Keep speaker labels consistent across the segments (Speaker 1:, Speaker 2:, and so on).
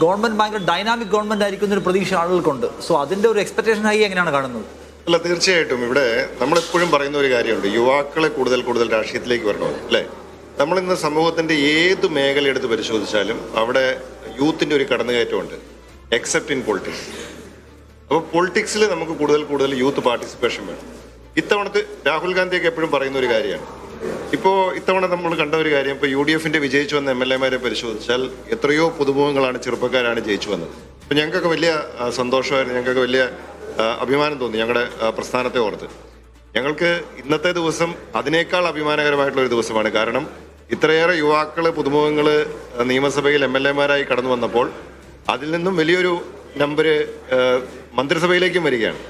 Speaker 1: Government ഭയങ്കര dynamic government ആയിരിക്കും എന്നൊരു പ്രതീക്ഷ ആളുകൾക്കുണ്ട്. സോ അതിന്റെ ഒരു എക്സ്പെക്ടേഷൻ ആയി എങ്ങനെയാണ് കാണുന്നത്?
Speaker 2: അല്ല, തീർച്ചയായിട്ടും ഇവിടെ നമ്മളെപ്പോഴും പറയുന്ന ഒരു കാര്യമുണ്ട്, യുവാക്കളെ കൂടുതൽ രാഷ്ട്രീയത്തിലേക്ക് വരണമെന്ന്, അല്ലേ? നമ്മളിന്ന് സമൂഹത്തിന്റെ ഏത് മേഖല എടുത്ത് പരിശോധിച്ചാലും അവിടെ യൂത്തിന്റെ ഒരു കടന്നുകയറ്റമുണ്ട്, എക്സെപ്റ്റ് ഇൻ പൊളിറ്റിക്സ്. അപ്പോൾ പൊളിറ്റിക്സിൽ നമുക്ക് കൂടുതൽ യൂത്ത് പാർട്ടിസിപ്പേഷൻ വേണം. ഇത്തവണത്തെ രാഹുൽ ഗാന്ധിയൊക്കെ എപ്പോഴും പറയുന്ന ഒരു കാര്യമാണ്. ഇപ്പോൾ ഇത്തവണ നമ്മൾ കണ്ട ഒരു കാര്യം, ഇപ്പോൾ UDFന്റെ വിജയിച്ചു വന്ന MLA മാരെ പരിശോധിച്ചാൽ എത്രയോ പുതുമുഖങ്ങളാണ്, ചെറുപ്പക്കാരാണ് ജയിച്ചു വന്നത്. അപ്പോൾ ഞങ്ങൾക്കൊക്കെ വലിയ സന്തോഷമായിരുന്നു, ഞങ്ങൾക്കൊക്കെ വലിയ അഭിമാനം തോന്നി ഞങ്ങളുടെ പ്രസ്ഥാനത്തെ ഓർത്ത്. ഞങ്ങൾക്ക് ഇന്നത്തെ ദിവസം അതിനേക്കാൾ അഭിമാനകരമായിട്ടുള്ള ഒരു ദിവസമാണ്. കാരണം ഇത്രയേറെ യുവാക്കൾ, പുതുമുഖങ്ങൾ നിയമസഭയിൽ MLA മാരായി കടന്നു വന്നപ്പോൾ അതിൽ നിന്നും വലിയൊരു നമ്പർ മന്ത്രിസഭയിലേക്കും വരികയാണ്.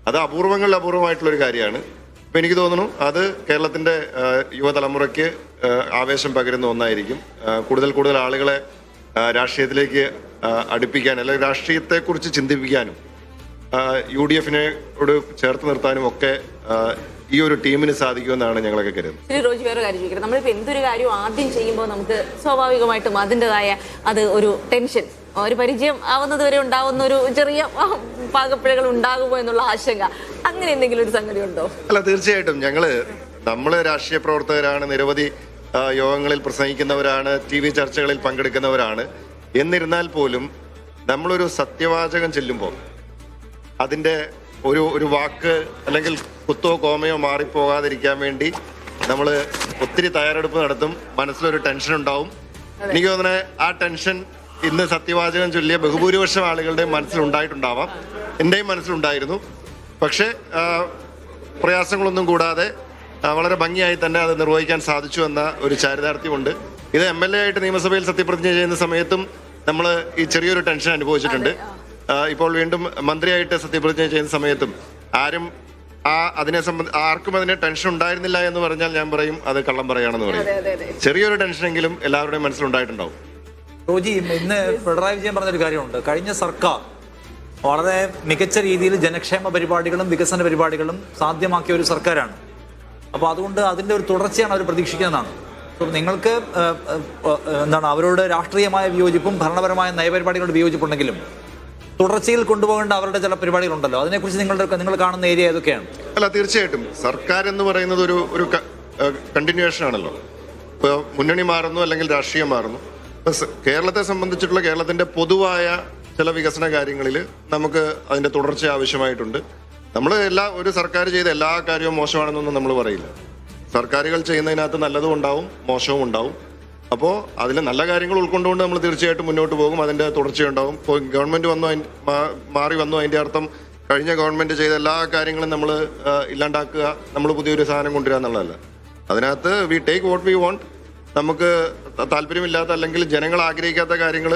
Speaker 2: അത് അപൂർവമായിട്ടുള്ളൊരു കാര്യമാണ്. ഇപ്പം എനിക്ക് തോന്നുന്നു അത് കേരളത്തിൻ്റെ യുവതലമുറയ്ക്ക് ആവേശം പകരുന്ന ഒന്നായിരിക്കും. കൂടുതൽ ആളുകളെ രാഷ്ട്രീയത്തിലേക്ക് അടുപ്പിക്കാൻ, അല്ലെങ്കിൽ രാഷ്ട്രീയത്തെക്കുറിച്ച് ചിന്തിപ്പിക്കാനും UDFനോട് ചേർത്ത് നിർത്താനും ഒക്കെ ഈ ഒരു ടീമിന് സാധിക്കുമെന്നാണ് ഞങ്ങളൊക്കെ കരുതുന്നത്.
Speaker 3: റോജി, വേറെ കാര്യം ചോദിക്കട്ടെ. നമ്മളിപ്പോൾ എന്തൊരു കാര്യം ആദ്യം ചെയ്യുമ്പോൾ നമുക്ക് സ്വാഭാവികമായിട്ടും അതിൻ്റെതായ അത് ഒരു ടെൻഷൻ, ഒരു പരിചയം ആവുന്നത് വരെ ഉണ്ടാവുന്ന ഒരു ചെറിയ പാകപ്പിഴകൾ ഉണ്ടാകുമോ എന്നുള്ള ആശങ്ക, അങ്ങനെ എന്തെങ്കിലും ഒരു സംഗതി ഉണ്ടോ?
Speaker 2: അല്ല, തീർച്ചയായിട്ടും നമ്മള് രാഷ്ട്രീയ പ്രവർത്തകരാണ്, നിരവധി യോഗങ്ങളിൽ പ്രസംഗിക്കുന്നവരാണ്, TV ചർച്ചകളിൽ പങ്കെടുക്കുന്നവരാണ്. എന്നിരുന്നാൽ പോലും നമ്മളൊരു സത്യവാചകം ചെല്ലുമ്പോൾ അതിൻ്റെ ഒരു വാക്ക് അല്ലെങ്കിൽ കുത്തോ കോമയോ മാറിപ്പോകാതിരിക്കാൻ വേണ്ടി നമ്മൾ ഒത്തിരി തയ്യാറെടുപ്പ് നടത്തും. മനസ്സിലൊരു ടെൻഷൻ ഉണ്ടാവും. എനിക്ക് തോന്നുന്നത് ആ ടെൻഷൻ ഇന്ന് സത്യവാചകം ചൊല്ലിയ ബഹുഭൂരിപക്ഷം ആളുകളുടെ മനസ്സിലുണ്ടായിട്ടുണ്ടാവാം. എൻ്റെയും മനസ്സിലുണ്ടായിരുന്നു. പക്ഷേ പ്രയാസങ്ങളൊന്നും കൂടാതെ വളരെ ഭംഗിയായി തന്നെ അത് നിർവഹിക്കാൻ സാധിച്ചു എന്ന ഒരു ചാരിതാർത്ഥ്യമുണ്ട്. ഇത് MLA ആയിട്ട് നിയമസഭയിൽ സത്യപ്രതിജ്ഞ ചെയ്യുന്ന സമയത്തും നമ്മൾ ഈ ചെറിയൊരു ടെൻഷൻ അനുഭവിച്ചിട്ടുണ്ട്. ഇപ്പോൾ വീണ്ടും മന്ത്രിയായിട്ട് സത്യപ്രതിജ്ഞ ചെയ്യുന്ന സമയത്തും ആർക്കും അതിന് ടെൻഷൻ ഉണ്ടായിരുന്നില്ല എന്ന് പറഞ്ഞാൽ ഞാൻ പറയും അത് കള്ളം പറയാണെന്ന് പറയും. ചെറിയൊരു ടെൻഷനെങ്കിലും എല്ലാവരുടെയും മനസ്സിലുണ്ടായിട്ടുണ്ടാവും.
Speaker 1: റോജി, ഇന്ന് പിണറായി വിജയൻ പറഞ്ഞൊരു കാര്യമുണ്ട്. കഴിഞ്ഞ സർക്കാർ വളരെ മികച്ച രീതിയിൽ ജനക്ഷേമ പരിപാടികളും വികസന പരിപാടികളും സാധ്യമാക്കിയ ഒരു സർക്കാരാണ്. അപ്പോൾ അതുകൊണ്ട് അതിൻ്റെ ഒരു തുടർച്ചയാണ് അവർ പ്രതീക്ഷിക്കുന്നതാണ്. അപ്പോൾ നിങ്ങൾക്ക് അവരോട് രാഷ്ട്രീയമായ വിയോജിപ്പും ഭരണപരമായ നയപരിപാടികളുടെ വിയോജിപ്പുണ്ടെങ്കിലും തുടർച്ചയിൽ കൊണ്ടുപോകേണ്ട അവരുടെ ചില പരിപാടികളുണ്ടല്ലോ, അതിനെക്കുറിച്ച് നിങ്ങൾ കാണുന്ന ഏരിയ ഏതൊക്കെയാണ്?
Speaker 2: അല്ല, തീർച്ചയായിട്ടും സർക്കാർ എന്ന് പറയുന്നത് ഒരു കണ്ടിന്യൂവേഷൻ ആണല്ലോ. ഇപ്പോൾ മുന്നണി മാറുന്നു അല്ലെങ്കിൽ രാഷ്ട്രീയം മാറുന്നു. കേരളത്തെ സംബന്ധിച്ചിട്ടുള്ള കേരളത്തിന്റെ പൊതുവായ ചില വികസന കാര്യങ്ങളിൽ നമുക്ക് അതിന്റെ തുടർച്ച ആവശ്യമായിട്ടുണ്ട്. നമ്മൾ ഒരു സർക്കാർ ചെയ്ത എല്ലാ കാര്യവും മോശമാണെന്നൊന്നും നമ്മൾ പറയില്ല. സർക്കാരുകൾ ചെയ്യുന്നതിനകത്ത് നല്ലതും ഉണ്ടാവും, മോശവും ഉണ്ടാവും. അപ്പോൾ അതിൽ നല്ല കാര്യങ്ങൾ ഉൾക്കൊണ്ടുകൊണ്ട് നമ്മൾ തീർച്ചയായിട്ടും മുന്നോട്ട് പോകും. അതിൻ്റെ തുടർച്ചയുണ്ടാവും. ഇപ്പോൾ ഗവൺമെൻറ് മാറി വന്നു, അതിൻ്റെ അർത്ഥം കഴിഞ്ഞ ഗവൺമെൻറ് ചെയ്ത എല്ലാ കാര്യങ്ങളും നമ്മൾ ഇല്ലാണ്ടാക്കുക, നമ്മൾ പുതിയൊരു സാധനം കൊണ്ടുവരിക എന്നുള്ളതല്ല. അതിനകത്ത് we take what we want. നമുക്ക് താല്പര്യമില്ലാത്ത അല്ലെങ്കിൽ ജനങ്ങൾ ആഗ്രഹിക്കാത്ത കാര്യങ്ങൾ,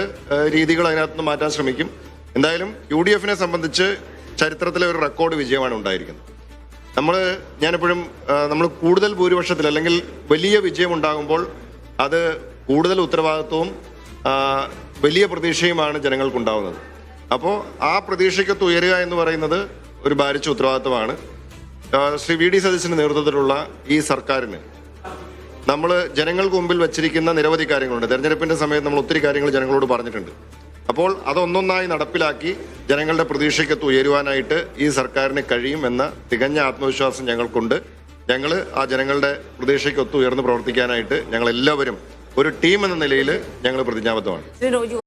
Speaker 2: രീതികൾ അതിനകത്ത് മാറ്റാൻ ശ്രമിക്കും. എന്തായാലും UDFനെ സംബന്ധിച്ച് ചരിത്രത്തിലെ ഒരു റെക്കോർഡ് വിജയമാണ് ഉണ്ടായിരിക്കുന്നത്. ഞാനെപ്പോഴും നമ്മൾ കൂടുതൽ ഭൂരിപക്ഷത്തിൽ അല്ലെങ്കിൽ വലിയ വിജയം ഉണ്ടാകുമ്പോൾ അത് കൂടുതൽ ഉത്തരവാദിത്വവും വലിയ പ്രതീക്ഷയുമാണ് ജനങ്ങൾക്കുണ്ടാവുന്നത്. അപ്പോൾ ആ പ്രതീക്ഷയ്ക്കൊത്ത് ഉയരുക എന്ന് പറയുന്നത് ഒരു ഭാരിച്ച ഉത്തരവാദിത്വമാണ്. ശ്രീ VD സതീശന്റെ നേതൃത്വത്തിലുള്ള ഈ സർക്കാരിന് നമ്മൾ ജനങ്ങൾക്ക് മുമ്പിൽ വച്ചിരിക്കുന്ന നിരവധി കാര്യങ്ങളുണ്ട്. തെരഞ്ഞെടുപ്പിന്റെ സമയത്ത് നമ്മൾ ഒത്തിരി കാര്യങ്ങൾ ജനങ്ങളോട് പറഞ്ഞിട്ടുണ്ട്. അപ്പോൾ അതൊന്നൊന്നായി നടപ്പിലാക്കി ജനങ്ങളുടെ പ്രതീക്ഷയ്ക്കൊത്ത് ഉയരുവാനായിട്ട് ഈ സർക്കാരിന് കഴിയും എന്ന തികഞ്ഞ ആത്മവിശ്വാസം ഞങ്ങൾക്കുണ്ട്. ഞങ്ങൾ ആ ജനങ്ങളുടെ പ്രതീക്ഷയ്ക്കൊത്ത് ഉയർന്ന് പ്രവർത്തിക്കാനായിട്ട് ഞങ്ങൾ എല്ലാവരും ഒരു ടീം എന്ന നിലയിൽ ഞങ്ങൾ പ്രതിജ്ഞാബദ്ധമാണ്.